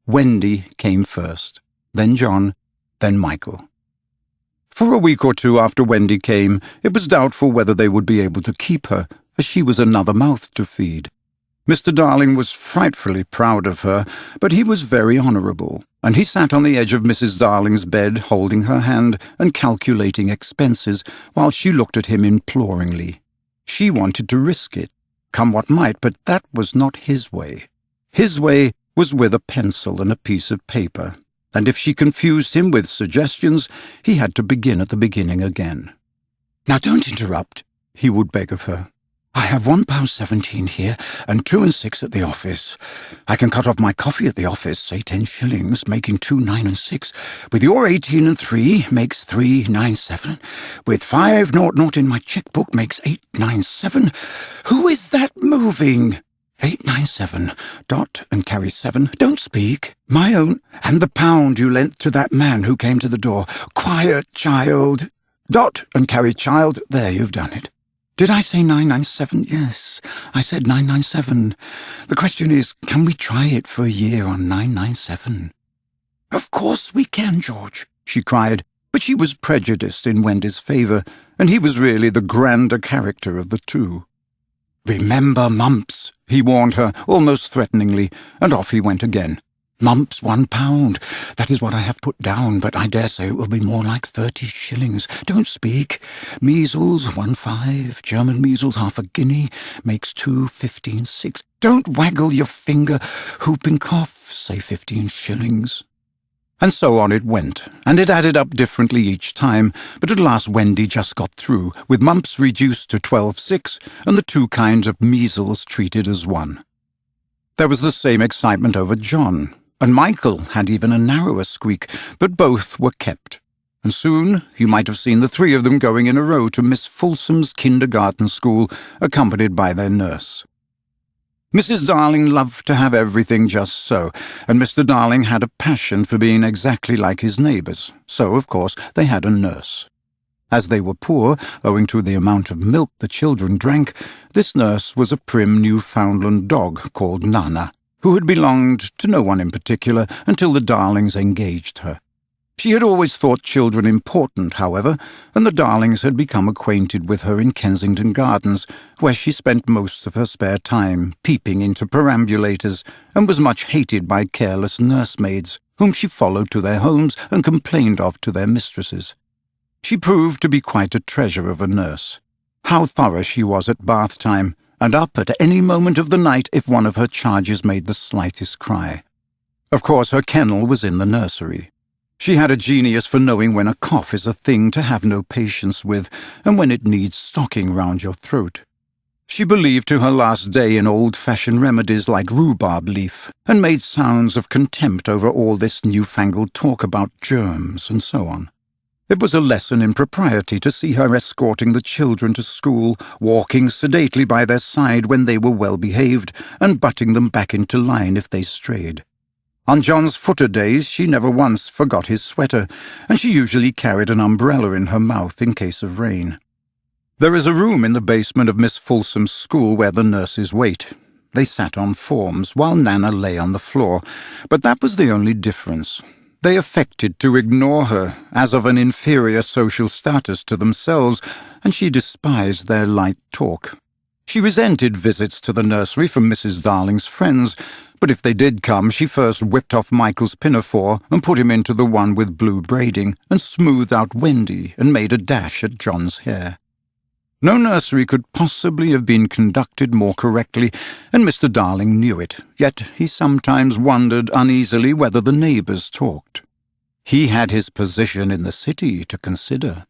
Wendy came first, then John, then Michael. For a week or two after Wendy came, it was doubtful whether they would be able to keep her, as she was another mouth to feed. Mr. Darling was frightfully proud of her, but he was very honourable, and he sat on the edge of Mrs. Darling's bed, holding her hand and calculating expenses, while she looked at him imploringly. She wanted to risk it, come what might, but that was not his way. His way was with a pencil and a piece of paper, and if she confused him with suggestions, he had to begin at the beginning again. "Now don't interrupt," he would beg of her. "I have £1.17 here, and 2 and 6 at the office. I can cut off my coffee at the office, say 10 shillings, making 2, 9 and 6. With your 18 and 3 makes 397. With 500 in my checkbook makes 897. Who is that moving? 897. Dot and carry 7. Don't speak. My own. And the pound you lent to that man who came to the door. Quiet, child. Dot and carry child. There, you've done it. Did I say 997? Yes, I said 997. The question is, can we try it for a year on 997? Of course we can, George, she cried, but she was prejudiced in Wendy's favour, and he was really the grander character of the two. Remember mumps, he warned her, almost threateningly, and off he went again. Mumps, £1. That is what I have put down, but I dare say it will be more like 30 shillings. Don't speak. Measles, 1.5. German measles, half a guinea. Makes 2, 15, 6. Don't waggle your finger. Whooping cough, say 15 shillings. And so on it went, and it added up differently each time, but at last Wendy just got through, with mumps reduced to 12.6, and the 2 kinds of measles treated as 1. There was the same excitement over John, and Michael had even a narrower squeak, but both were kept. And soon you might have seen the 3 of them going in a row to Miss Folsom's kindergarten school, accompanied by their nurse. Mrs. Darling loved to have everything just so, and Mr. Darling had a passion for being exactly like his neighbours, so, of course, they had a nurse. As they were poor, owing to the amount of milk the children drank, this nurse was a prim Newfoundland dog called Nana, who had belonged to no one in particular until the Darlings engaged her. She had always thought children important, however, and the Darlings had become acquainted with her in Kensington Gardens, where she spent most of her spare time peeping into perambulators, and was much hated by careless nursemaids, whom she followed to their homes and complained of to their mistresses. She proved to be quite a treasure of a nurse. How thorough she was at bath time, and up at any moment of the night if one of her charges made the slightest cry. Of course, her kennel was in the nursery. She had a genius for knowing when a cough is a thing to have no patience with, and when it needs stocking round your throat. She believed to her last day in old-fashioned remedies like rhubarb leaf, and made sounds of contempt over all this newfangled talk about germs and so on. It was a lesson in propriety to see her escorting the children to school, walking sedately by their side when they were well behaved, and butting them back into line if they strayed. On John's footer days she never once forgot his sweater, and she usually carried an umbrella in her mouth in case of rain. There is a room in the basement of Miss Folsom's school where the nurses wait. They sat on forms, while Nana lay on the floor, but that was the only difference. They affected to ignore her, as of an inferior social status to themselves, and she despised their light talk. She resented visits to the nursery from Mrs. Darling's friends, but if they did come, she first whipped off Michael's pinafore and put him into the one with blue braiding, and smoothed out Wendy and made a dash at John's hair. No nursery could possibly have been conducted more correctly, and Mr. Darling knew it, yet he sometimes wondered uneasily whether the neighbours talked. He had his position in the city to consider.